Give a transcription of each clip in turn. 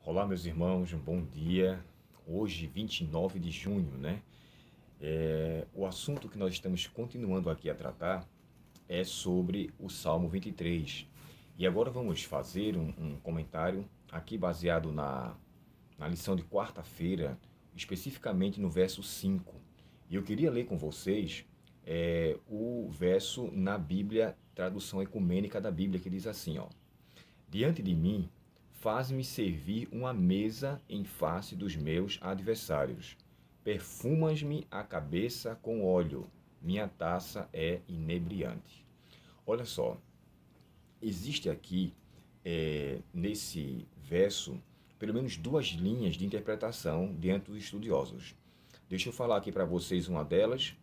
Olá, meus irmãos, um bom dia. Hoje, 29 de junho, né? O assunto que nós estamos continuando aqui a tratar é sobre o Salmo 23. E agora vamos fazer um comentário aqui baseado na lição de quarta-feira, especificamente no verso 5. E eu queria ler com vocês o verso na Bíblia, tradução ecumênica da Bíblia, que diz assim, ó. Diante de mim, faz-me servir uma mesa em face dos meus adversários. Perfumas-me a cabeça com óleo. Minha taça é inebriante. Olha só, existe aqui, nesse verso, pelo menos duas linhas de interpretação dentro dos estudiosos. Deixa eu falar aqui para vocês uma delas,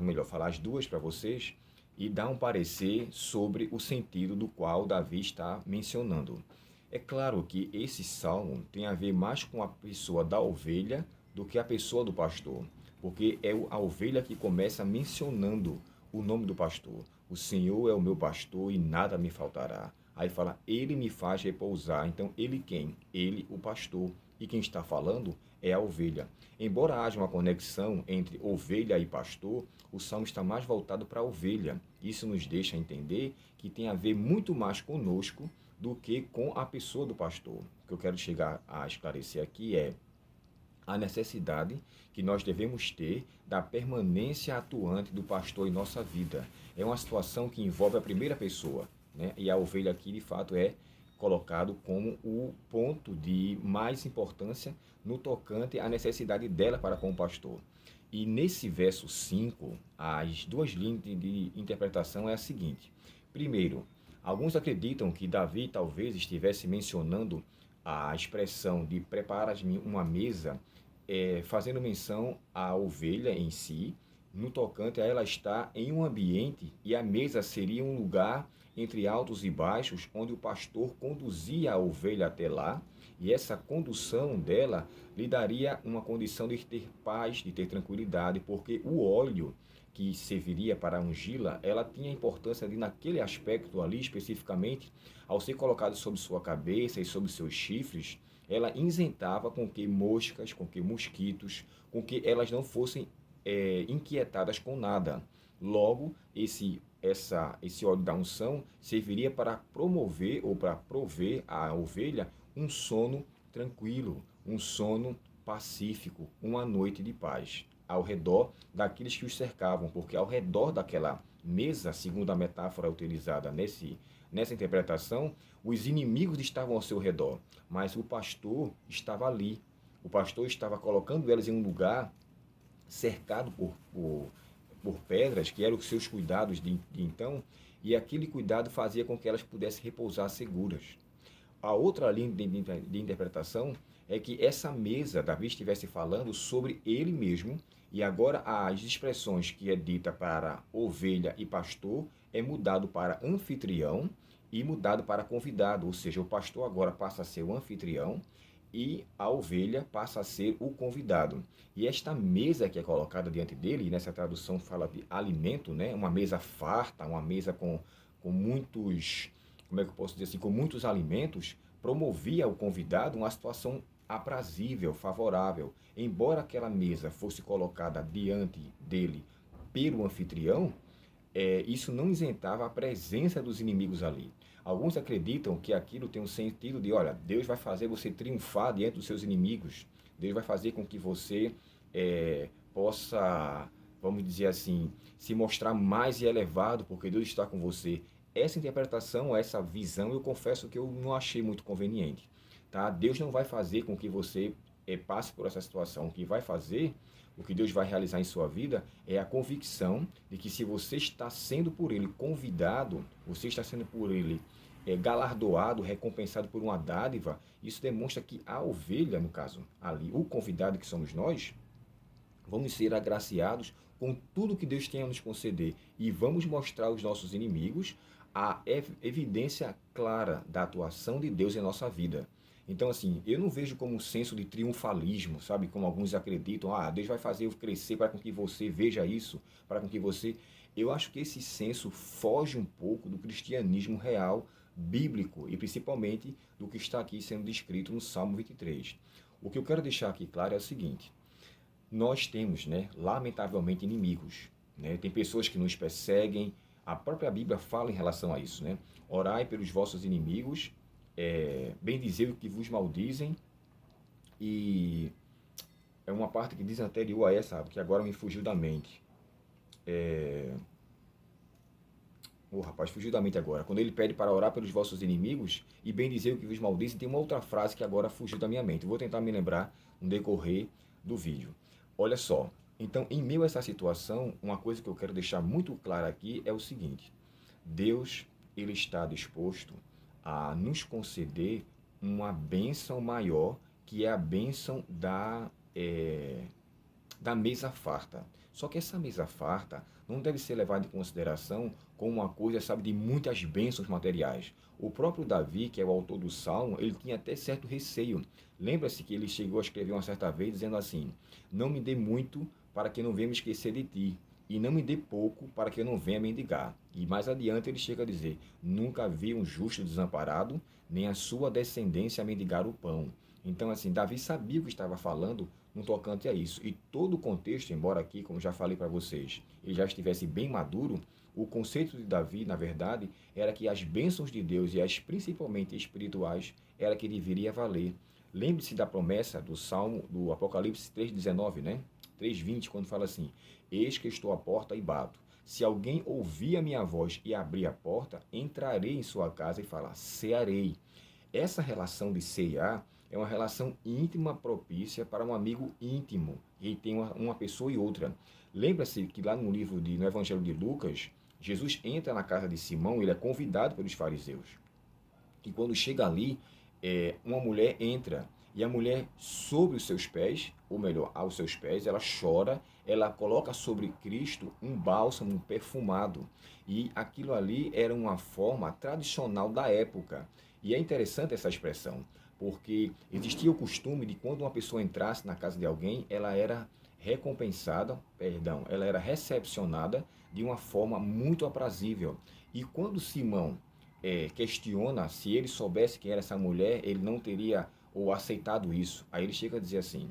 melhor, falar as duas para vocês e dar um parecer sobre o sentido do qual Davi está mencionando. É claro que esse salmo tem a ver mais com a pessoa da ovelha do que a pessoa do pastor, porque é a ovelha que começa mencionando o nome do pastor. O Senhor é o meu pastor e nada me faltará. Aí fala, ele me faz repousar. Então, ele quem? Ele, o pastor. E quem está falando é a ovelha. Embora haja uma conexão entre ovelha e pastor, o salmo está mais voltado para a ovelha. Isso nos deixa entender que tem a ver muito mais conosco do que com a pessoa do pastor. O que eu quero chegar a esclarecer aqui é a necessidade que nós devemos ter da permanência atuante do pastor em nossa vida. É uma situação que envolve a primeira pessoa, né? E a ovelha aqui, de fato, é colocado como o ponto de mais importância no tocante à necessidade dela para com o pastor. E nesse verso 5, as duas linhas de interpretação é a seguinte. Primeiro, alguns acreditam que Davi talvez estivesse mencionando a expressão de preparas-me uma mesa, fazendo menção à ovelha em si, no tocante a ela estar em um ambiente e a mesa seria um lugar entre altos e baixos, onde o pastor conduzia a ovelha até lá, e essa condução dela lhe daria uma condição de ter paz, de ter tranquilidade, porque o óleo que serviria para ungí-la, ela tinha importância de, naquele aspecto ali especificamente, ao ser colocado sobre sua cabeça e sobre seus chifres, ela isentava com que moscas, com que mosquitos, com que elas não fossem inquietadas com nada. Logo, esse óleo da unção serviria para promover ou para prover à ovelha um sono tranquilo, um sono pacífico, uma noite de paz, ao redor daqueles que os cercavam, porque ao redor daquela mesa, segundo a metáfora utilizada nessa interpretação, os inimigos estavam ao seu redor, mas o pastor estava ali. O pastor estava colocando elas em um lugar cercado por pedras, que eram os seus cuidados de então, e aquele cuidado fazia com que elas pudessem repousar seguras. A outra linha de interpretação é que essa mesa, Davi estivesse falando sobre ele mesmo, e agora as expressões que é dita para ovelha e pastor é mudado para anfitrião e mudado para convidado, ou seja, o pastor agora passa a ser o anfitrião e a ovelha passa a ser o convidado. E esta mesa que é colocada diante dele, e nessa tradução fala de alimento, né? Uma mesa farta, uma mesa com muitos, como é que eu posso dizer assim, com muitos alimentos, promovia ao convidado uma situação aprazível, favorável. Embora aquela mesa fosse colocada diante dele pelo anfitrião, isso não isentava a presença dos inimigos ali. Alguns acreditam que aquilo tem um sentido de, olha, Deus vai fazer você triunfar diante dos seus inimigos. Deus vai fazer com que você possa, vamos dizer assim, se mostrar mais elevado, porque Deus está com você. Essa interpretação, essa visão, eu confesso que eu não achei muito conveniente. Tá? Deus não vai fazer com que você passe por essa situação. O que vai fazer, o que Deus vai realizar em sua vida, é a convicção de que se você está sendo por Ele convidado, você está sendo por Ele galardoado, recompensado por uma dádiva, isso demonstra que a ovelha, no caso ali, o convidado que somos nós, vamos ser agraciados com tudo que Deus tem a nos conceder e vamos mostrar aos nossos inimigos a evidência clara da atuação de Deus em nossa vida. Então, assim, eu não vejo como um senso de triunfalismo, sabe? Como alguns acreditam, Deus vai fazer eu crescer para com que você veja isso, para com que você... Eu acho que esse senso foge um pouco do cristianismo real bíblico e principalmente do que está aqui sendo descrito no Salmo 23. O que eu quero deixar aqui claro é o seguinte: nós temos, né, lamentavelmente, inimigos. Né? Tem pessoas que nos perseguem. A própria Bíblia fala em relação a isso. Né? Orai pelos vossos inimigos, bendizei o que vos maldizem. E é uma parte que diz anterior a essa, que agora me fugiu da mente. Rapaz, fugiu da mente agora. Quando ele pede para orar pelos vossos inimigos e bendizer o que vos maldizem, tem uma outra frase que agora fugiu da minha mente. Vou tentar me lembrar no decorrer do vídeo. Olha só. Então, em meio a essa situação, uma coisa que eu quero deixar muito clara aqui é o seguinte: Deus, ele está disposto a nos conceder uma bênção maior, que é a bênção da mesa farta. Só que essa mesa farta não deve ser levada em consideração como uma coisa, sabe, de muitas bênçãos materiais. O próprio Davi, que é o autor do Salmo, ele tinha até certo receio. Lembra-se que ele chegou a escrever uma certa vez dizendo assim: não me dê muito para que eu não venha me esquecer de ti, e não me dê pouco para que eu não venha mendigar. E mais adiante ele chega a dizer: nunca vi um justo desamparado, nem a sua descendência mendigar o pão. Então, assim, Davi sabia o que estava falando no tocante a isso. E todo o contexto, embora aqui, como já falei para vocês, ele já estivesse bem maduro, o conceito de Davi, na verdade, era que as bênçãos de Deus, e as principalmente espirituais, era que deveria valer. Lembre-se da promessa do Salmo, do Apocalipse 3,19, né? 3,20, quando fala assim: eis que estou à porta e bato. Se alguém ouvir a minha voz e abrir a porta, entrarei em sua casa e falar, cearei. Essa relação de cear é uma relação íntima propícia para um amigo íntimo, e tem uma pessoa e outra. Lembra-se que lá no Evangelho de Lucas, Jesus entra na casa de Simão, ele é convidado pelos fariseus. E quando chega ali, uma mulher entra, e a mulher, sobre os seus pés, ou melhor, aos seus pés, ela chora, ela coloca sobre Cristo um bálsamo perfumado. E aquilo ali era uma forma tradicional da época. E é interessante essa expressão, porque existia o costume de quando uma pessoa entrasse na casa de alguém, ela era ela era recepcionada de uma forma muito aprazível. E quando Simão questiona se ele soubesse quem era essa mulher, ele não teria ou aceitado isso. Aí ele chega a dizer assim: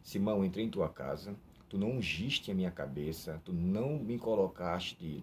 Simão, entrei em tua casa, tu não ungiste a minha cabeça, tu não me colocaste,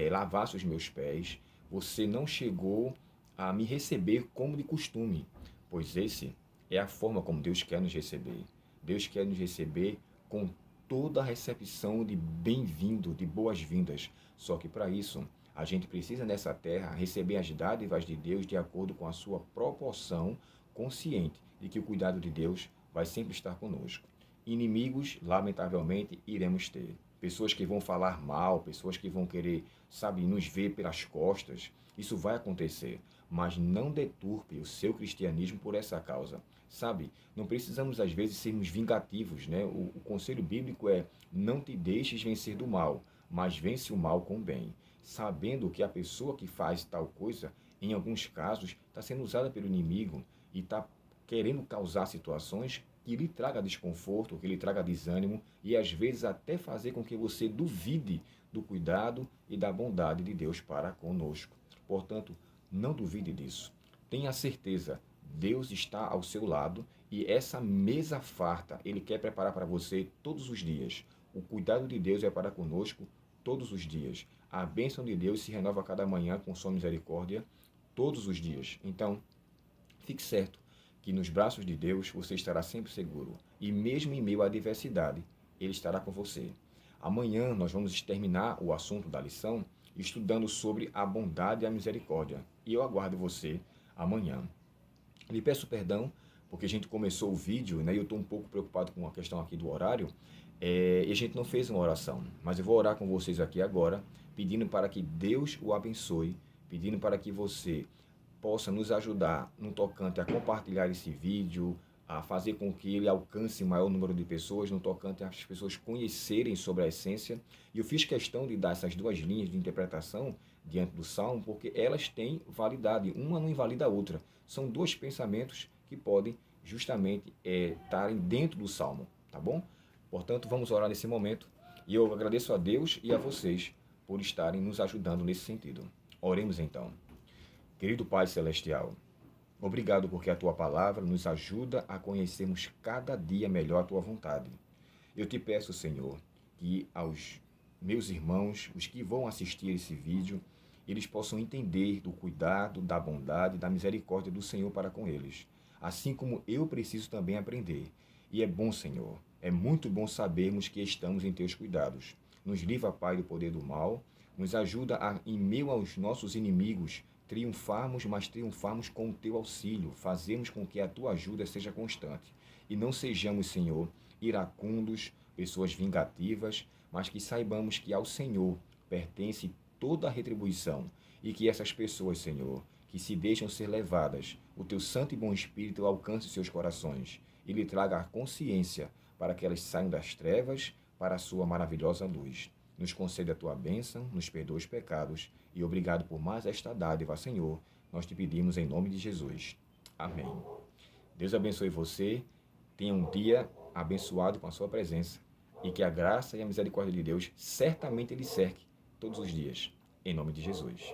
lavaste os meus pés, você não chegou a me receber como de costume, pois esse é a forma como Deus quer nos receber. Deus quer nos receber com toda a recepção de bem-vindo, de boas-vindas. Só que para isso, a gente precisa nessa terra receber as dádivas de Deus de acordo com a sua proporção, consciente de que o cuidado de Deus vai sempre estar conosco. Inimigos, lamentavelmente, iremos ter. Pessoas que vão falar mal, pessoas que vão querer, sabe, nos ver pelas costas. Isso vai acontecer, mas não deturpe o seu cristianismo por essa causa. Sabe, não precisamos às vezes sermos vingativos, né? O conselho bíblico é: não te deixes vencer do mal, mas vence o mal com o bem. Sabendo que a pessoa que faz tal coisa, em alguns casos, está sendo usada pelo inimigo e está querendo causar situações que lhe traga desconforto, que lhe traga desânimo e às vezes até fazer com que você duvide do cuidado e da bondade de Deus para conosco. Portanto, não duvide disso. Tenha certeza, Deus está ao seu lado e essa mesa farta Ele quer preparar para você todos os dias. O cuidado de Deus é para conosco todos os dias. A bênção de Deus se renova a cada manhã com sua misericórdia todos os dias. Então, fique certo que nos braços de Deus você estará sempre seguro. E mesmo em meio à adversidade, Ele estará com você. Amanhã nós vamos terminar o assunto da lição estudando sobre a bondade e a misericórdia. E eu aguardo você amanhã. Lhe peço perdão, porque a gente começou o vídeo, né, e eu estou um pouco preocupado com a questão aqui do horário, e a gente não fez uma oração. Mas eu vou orar com vocês aqui agora, pedindo para que Deus o abençoe, pedindo para que você possa nos ajudar no tocante a compartilhar esse vídeo, a fazer com que ele alcance o maior número de pessoas, no tocante às pessoas conhecerem sobre a essência. E eu fiz questão de dar essas duas linhas de interpretação diante do Salmo, porque elas têm validade, uma não invalida a outra. São dois pensamentos que podem justamente estarem dentro do Salmo, tá bom? Portanto, vamos orar nesse momento, e eu agradeço a Deus e a vocês por estarem nos ajudando nesse sentido. Oremos então. Querido Pai Celestial, obrigado porque a Tua palavra nos ajuda a conhecermos cada dia melhor a Tua vontade. Eu te peço, Senhor, que aos meus irmãos, os que vão assistir esse vídeo, eles possam entender do cuidado, da bondade, da misericórdia do Senhor para com eles. Assim como eu preciso também aprender. E é bom, Senhor, é muito bom sabermos que estamos em Teus cuidados. Nos livra, Pai, do poder do mal, nos ajuda a, em meio aos nossos inimigos, triunfarmos, mas triunfarmos com o Teu auxílio, fazermos com que a Tua ajuda seja constante. E não sejamos, Senhor, iracundos, pessoas vingativas, mas que saibamos que ao Senhor pertence toda a retribuição e que essas pessoas, Senhor, que se deixam ser levadas, o Teu Santo e Bom Espírito alcance seus corações e lhe traga a consciência para que elas saiam das trevas para a Sua maravilhosa luz. Nos concede a Tua bênção, nos perdoa os pecados e obrigado por mais esta dádiva, Senhor. Nós te pedimos em nome de Jesus. Amém. Deus abençoe você. Tenha um dia abençoado com a sua presença e que a graça e a misericórdia de Deus certamente lhe cerque todos os dias. Em nome de Jesus.